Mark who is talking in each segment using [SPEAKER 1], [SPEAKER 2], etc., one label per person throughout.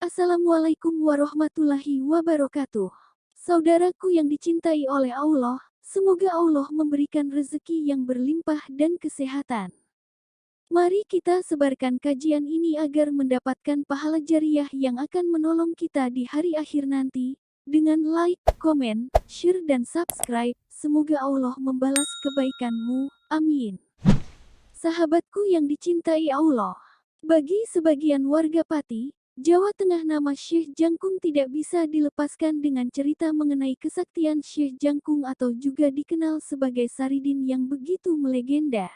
[SPEAKER 1] Assalamualaikum warahmatullahi wabarakatuh. Saudaraku yang dicintai oleh Allah, semoga Allah memberikan rezeki yang berlimpah dan kesehatan. Mari kita sebarkan kajian ini agar mendapatkan pahala jariah yang akan menolong kita di hari akhir nanti. Dengan like, komen, share dan subscribe, semoga Allah membalas kebaikanmu. Amin. Sahabatku yang dicintai Allah, bagi sebagian warga Pati, Jawa Tengah, nama Syekh Jangkung tidak bisa dilepaskan dengan cerita mengenai kesaktian Syekh Jangkung atau juga dikenal sebagai Saridin yang begitu melegenda.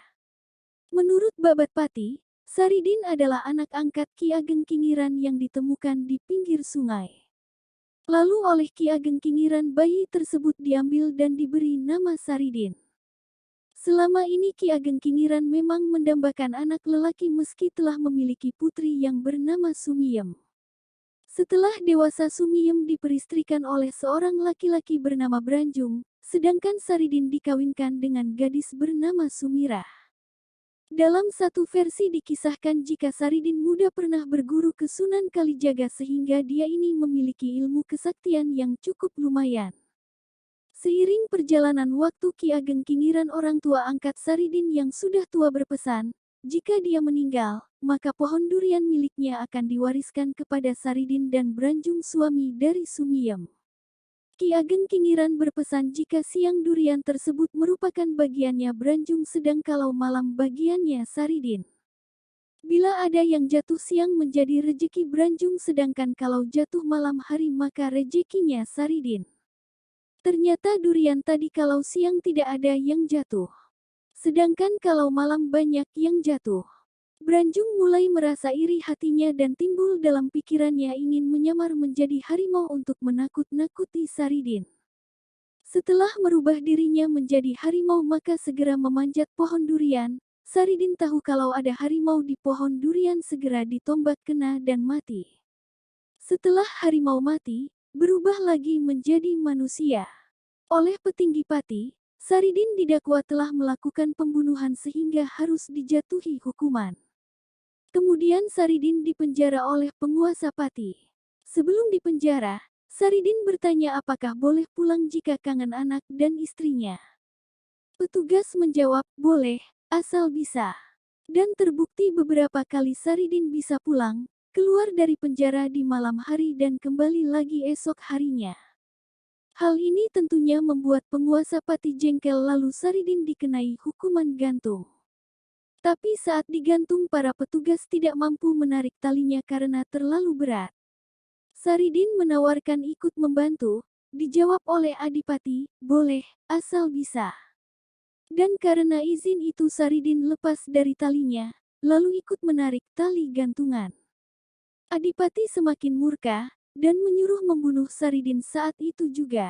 [SPEAKER 1] Menurut Babat Pati, Saridin adalah anak angkat Ki Ageng Kingiran yang ditemukan di pinggir sungai. Lalu oleh Ki Ageng Kingiran bayi tersebut diambil dan diberi nama Saridin. Selama ini Ki Ageng Kingiran memang mendambakan anak lelaki meski telah memiliki putri yang bernama Sumiem. Setelah dewasa Sumiem diperistrikan oleh seorang laki-laki bernama Branjung, sedangkan Saridin dikawinkan dengan gadis bernama Sumirah. Dalam satu versi dikisahkan jika Saridin muda pernah berguru ke Sunan Kalijaga sehingga dia ini memiliki ilmu kesaktian yang cukup lumayan. Seiring perjalanan waktu Ki Ageng Kingiran orang tua angkat Saridin yang sudah tua berpesan, jika dia meninggal, maka pohon durian miliknya akan diwariskan kepada Saridin dan Branjung suami dari Sumiem. Ki Ageng Kingiran berpesan jika siang durian tersebut merupakan bagiannya Branjung sedang kalau malam bagiannya Saridin. Bila ada yang jatuh siang menjadi rejeki Branjung sedangkan kalau jatuh malam hari maka rejekinya Saridin. Ternyata durian tadi kalau siang tidak ada yang jatuh. Sedangkan kalau malam banyak yang jatuh. Branjung mulai merasa iri hatinya dan timbul dalam pikirannya ingin menyamar menjadi harimau untuk menakut-nakuti Saridin. Setelah merubah dirinya menjadi harimau maka segera memanjat pohon durian. Saridin tahu kalau ada harimau di pohon durian segera ditombak kena dan mati. Setelah harimau mati, berubah lagi menjadi manusia. Oleh petinggi Pati, Saridin didakwa telah melakukan pembunuhan sehingga harus dijatuhi hukuman. Kemudian Saridin dipenjara oleh penguasa Pati. Sebelum dipenjara, Saridin bertanya apakah boleh pulang jika kangen anak dan istrinya. Petugas menjawab, boleh, asal bisa. Dan terbukti beberapa kali Saridin bisa pulang, keluar dari penjara di malam hari dan kembali lagi esok harinya. Hal ini tentunya membuat penguasa Pati jengkel lalu Saridin dikenai hukuman gantung. Tapi saat digantung para petugas tidak mampu menarik talinya karena terlalu berat. Saridin menawarkan ikut membantu, dijawab oleh Adipati, boleh, asal bisa. Dan karena izin itu Saridin lepas dari talinya, lalu ikut menarik tali gantungan. Adipati semakin murka, dan menyuruh membunuh Saridin saat itu juga.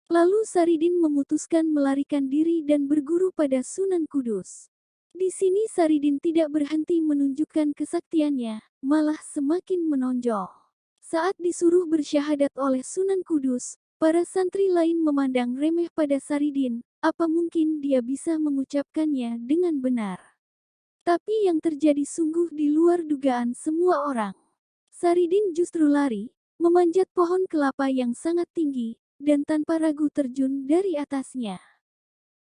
[SPEAKER 1] Lalu Saridin memutuskan melarikan diri dan berguru pada Sunan Kudus. Di sini Saridin tidak berhenti menunjukkan kesaktiannya, malah semakin menonjol. Saat disuruh bersyahadat oleh Sunan Kudus, para santri lain memandang remeh pada Saridin, apa mungkin dia bisa mengucapkannya dengan benar. Tapi yang terjadi sungguh di luar dugaan semua orang. Saridin justru lari, memanjat pohon kelapa yang sangat tinggi, dan tanpa ragu terjun dari atasnya.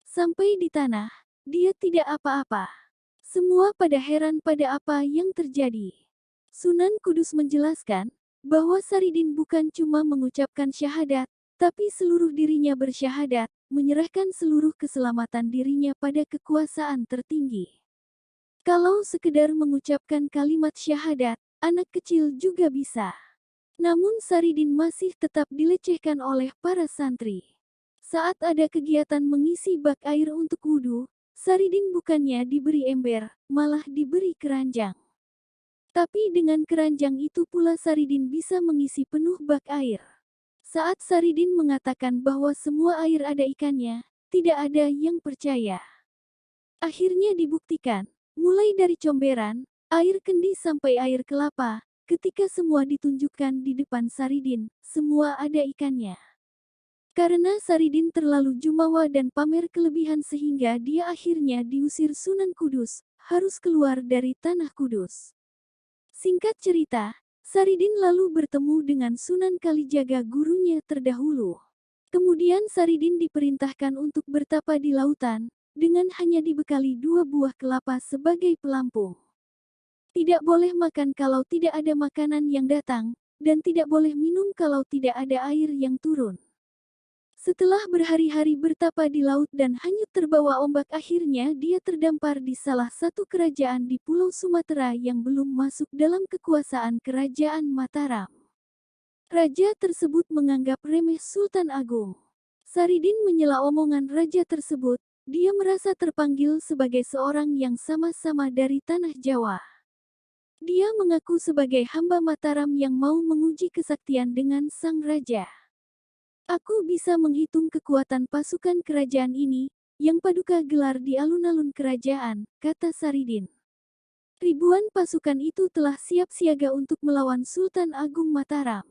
[SPEAKER 1] Sampai di tanah, dia tidak apa-apa. Semua pada heran pada apa yang terjadi. Sunan Kudus menjelaskan, bahwa Saridin bukan cuma mengucapkan syahadat, tapi seluruh dirinya bersyahadat, menyerahkan seluruh keselamatan dirinya pada kekuasaan tertinggi. Kalau sekedar mengucapkan kalimat syahadat, anak kecil juga bisa. Namun Saridin masih tetap dilecehkan oleh para santri. Saat ada kegiatan mengisi bak air untuk wudhu, Saridin bukannya diberi ember, malah diberi keranjang. Tapi dengan keranjang itu pula Saridin bisa mengisi penuh bak air. Saat Saridin mengatakan bahwa semua air ada ikannya, tidak ada yang percaya. Akhirnya dibuktikan, mulai dari comberan, air kendi sampai air kelapa. Ketika semua ditunjukkan di depan Saridin, semua ada ikannya. Karena Saridin terlalu jumawa dan pamer kelebihan sehingga dia akhirnya diusir Sunan Kudus, harus keluar dari tanah Kudus. Singkat cerita, Saridin lalu bertemu dengan Sunan Kalijaga gurunya terdahulu. Kemudian Saridin diperintahkan untuk bertapa di lautan, dengan hanya dibekali 2 buah kelapa sebagai pelampung. Tidak boleh makan kalau tidak ada makanan yang datang, dan tidak boleh minum kalau tidak ada air yang turun. Setelah berhari-hari bertapa di laut dan hanyut terbawa ombak, akhirnya dia terdampar di salah satu kerajaan di Pulau Sumatera yang belum masuk dalam kekuasaan Kerajaan Mataram. Raja tersebut menganggap remeh Sultan Agung. Saridin menyela omongan raja tersebut, dia merasa terpanggil sebagai seorang yang sama-sama dari tanah Jawa. Dia mengaku sebagai hamba Mataram yang mau menguji kesaktian dengan sang raja. Aku bisa menghitung kekuatan pasukan kerajaan ini, yang Paduka gelar di alun-alun kerajaan, kata Saridin. Ribuan pasukan itu telah siap siaga untuk melawan Sultan Agung Mataram.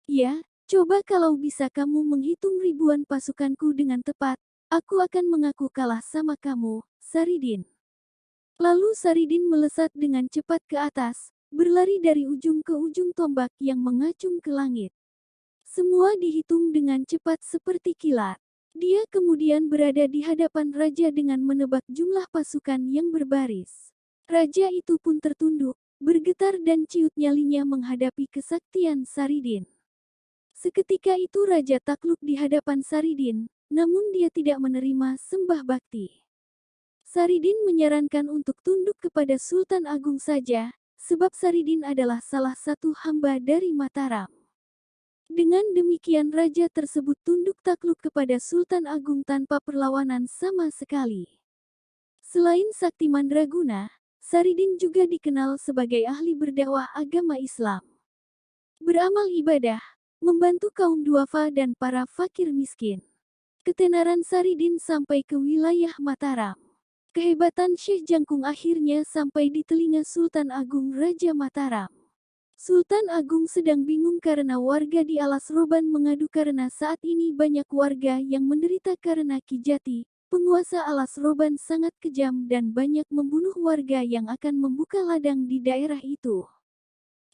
[SPEAKER 1] Ya, coba kalau bisa kamu menghitung ribuan pasukanku dengan tepat, aku akan mengaku kalah sama kamu, Saridin. Lalu Saridin melesat dengan cepat ke atas, berlari dari ujung ke ujung tombak yang mengacung ke langit. Semua dihitung dengan cepat seperti kilat. Dia kemudian berada di hadapan raja dengan menebak jumlah pasukan yang berbaris. Raja itu pun tertunduk, bergetar dan ciut nyalinya menghadapi kesaktian Saridin. Seketika itu raja takluk di hadapan Saridin, namun dia tidak menerima sembah bakti. Saridin menyarankan untuk tunduk kepada Sultan Agung saja, sebab Saridin adalah salah satu hamba dari Mataram. Dengan demikian raja tersebut tunduk takluk kepada Sultan Agung tanpa perlawanan sama sekali. Selain sakti mandraguna, Saridin juga dikenal sebagai ahli berdakwah agama Islam. Beramal ibadah, membantu kaum duafa dan para fakir miskin. Ketenaran Saridin sampai ke wilayah Mataram. Kehebatan Syekh Jangkung akhirnya sampai di telinga Sultan Agung Raja Mataram. Sultan Agung sedang bingung karena warga di Alas Roban mengadu karena saat ini banyak warga yang menderita karena Ki Jati, penguasa Alas Roban sangat kejam dan banyak membunuh warga yang akan membuka ladang di daerah itu.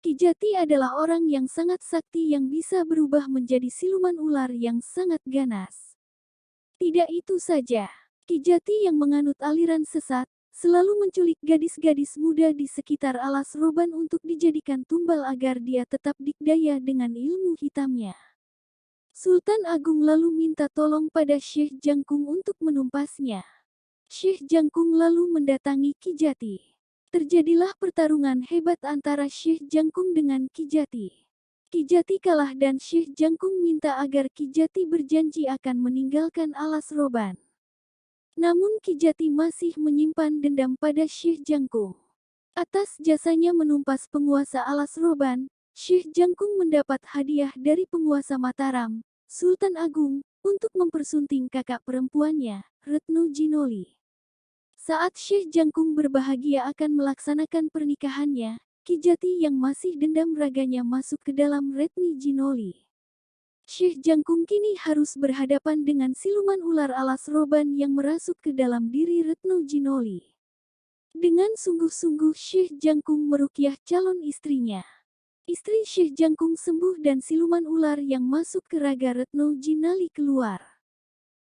[SPEAKER 1] Ki Jati adalah orang yang sangat sakti yang bisa berubah menjadi siluman ular yang sangat ganas. Tidak itu saja, Ki Jati yang menganut aliran sesat, selalu menculik gadis-gadis muda di sekitar Alas Roban untuk dijadikan tumbal agar dia tetap dikdaya dengan ilmu hitamnya. Sultan Agung lalu minta tolong pada Syekh Jangkung untuk menumpasnya. Syekh Jangkung lalu mendatangi Ki Jati. Terjadilah pertarungan hebat antara Syekh Jangkung dengan Ki Jati. Ki Jati kalah dan Syekh Jangkung minta agar Ki Jati berjanji akan meninggalkan Alas Roban. Namun Ki Jati masih menyimpan dendam pada Syekh Jangkung. Atas jasanya menumpas penguasa Alas Roban, Syekh Jangkung mendapat hadiah dari penguasa Mataram, Sultan Agung, untuk mempersunting kakak perempuannya, Retno Jinoli. Saat Syekh Jangkung berbahagia akan melaksanakan pernikahannya, Ki Jati yang masih dendam raganya masuk ke dalam Retni Jinoli. Syekh Jangkung kini harus berhadapan dengan siluman ular Alas Roban yang merasuk ke dalam diri Retno Jinoli. Dengan sungguh-sungguh Syekh Jangkung meruqyah calon istrinya. Istri Syekh Jangkung sembuh dan siluman ular yang masuk ke raga Retno Jinoli keluar.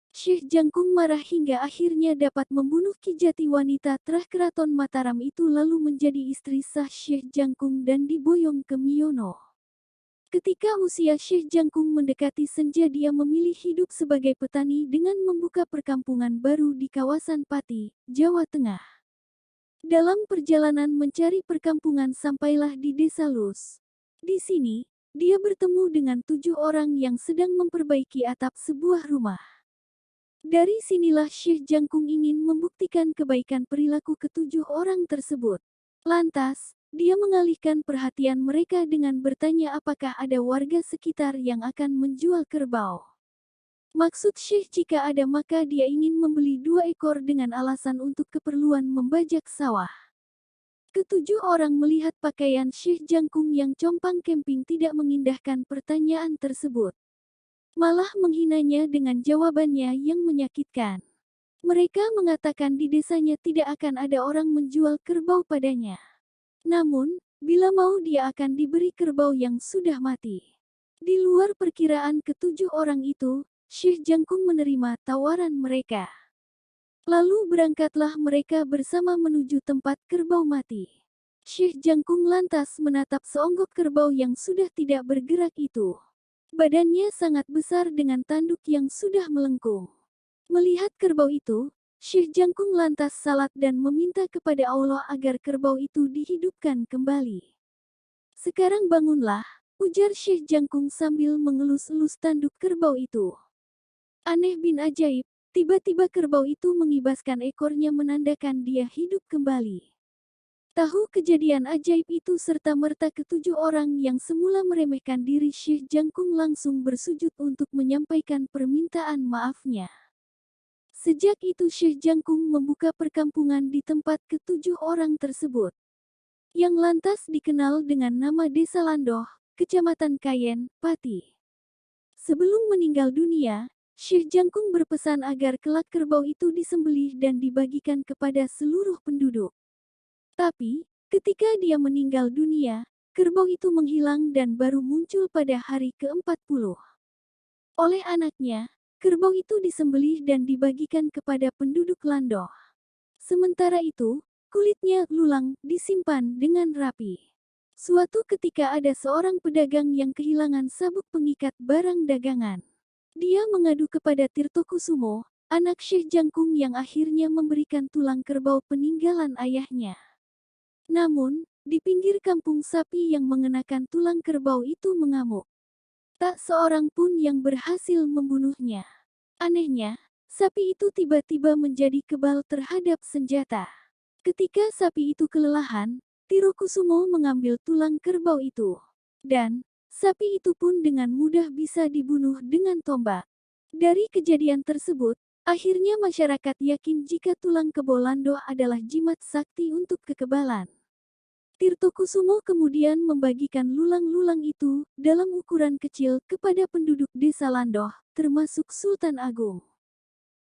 [SPEAKER 1] Syekh Jangkung marah hingga akhirnya dapat membunuh Ki Jati. Wanita terah keraton Mataram itu lalu menjadi istri sah Syekh Jangkung dan diboyong ke Miono. Ketika usia Syekh Jangkung mendekati senja, dia memilih hidup sebagai petani dengan membuka perkampungan baru di kawasan Pati, Jawa Tengah. Dalam perjalanan mencari perkampungan sampailah di Desa Lus. Di sini, dia bertemu dengan 7 orang yang sedang memperbaiki atap sebuah rumah. Dari sinilah Syekh Jangkung ingin membuktikan kebaikan perilaku ke-7 orang tersebut. Lantas, dia mengalihkan perhatian mereka dengan bertanya apakah ada warga sekitar yang akan menjual kerbau. Maksud Syekh jika ada maka dia ingin membeli 2 ekor dengan alasan untuk keperluan membajak sawah. Ke-7 orang melihat pakaian Syekh Jangkung yang compang-camping tidak mengindahkan pertanyaan tersebut. Malah menghinanya dengan jawabannya yang menyakitkan. Mereka mengatakan di desanya tidak akan ada orang menjual kerbau padanya. Namun, Bila mau dia akan diberi kerbau yang sudah mati. Di luar perkiraan ketujuh orang itu, Syekh Jangkung menerima tawaran mereka. Lalu berangkatlah mereka bersama menuju tempat kerbau mati. Syekh Jangkung lantas menatap seonggok kerbau yang sudah tidak bergerak itu. Badannya sangat besar dengan tanduk yang sudah melengkung. Melihat kerbau itu, Syekh Jangkung lantas salat dan meminta kepada Allah agar kerbau itu dihidupkan kembali. Sekarang bangunlah, ujar Syekh Jangkung sambil mengelus-elus tanduk kerbau itu. Aneh bin ajaib, tiba-tiba kerbau itu mengibaskan ekornya menandakan dia hidup kembali. Tahu kejadian ajaib itu serta-merta ketujuh orang yang semula meremehkan diri Syekh Jangkung langsung bersujud untuk menyampaikan permintaan maafnya. Sejak itu Syekh Jangkung membuka perkampungan di tempat ketujuh orang tersebut, yang lantas dikenal dengan nama Desa Landoh, Kecamatan Kayen, Pati. Sebelum meninggal dunia, Syekh Jangkung berpesan agar kelak kerbau itu disembelih dan dibagikan kepada seluruh penduduk. Tapi, ketika dia meninggal dunia, kerbau itu menghilang dan baru muncul pada hari ke-40. Oleh anaknya, kerbau itu disembelih dan dibagikan kepada penduduk Landoh. Sementara itu, kulitnya lulang disimpan dengan rapi. Suatu ketika ada seorang pedagang yang kehilangan sabuk pengikat barang dagangan. Dia mengadu kepada Tirtokusumo, anak Syekh Jangkung yang akhirnya memberikan tulang kerbau peninggalan ayahnya. Namun, di pinggir kampung sapi yang mengenakan tulang kerbau itu mengamuk. Tak seorang pun yang berhasil membunuhnya. Anehnya, sapi itu tiba-tiba menjadi kebal terhadap senjata. Ketika sapi itu kelelahan, Tirokusumo mengambil tulang kerbau itu. Dan, sapi itu pun dengan mudah bisa dibunuh dengan tombak. Dari kejadian tersebut, akhirnya masyarakat yakin jika tulang kerbau Landoh adalah jimat sakti untuk kekebalan. Tirtokusumo kemudian membagikan lulang-lulang itu dalam ukuran kecil kepada penduduk desa Landoh, termasuk Sultan Agung.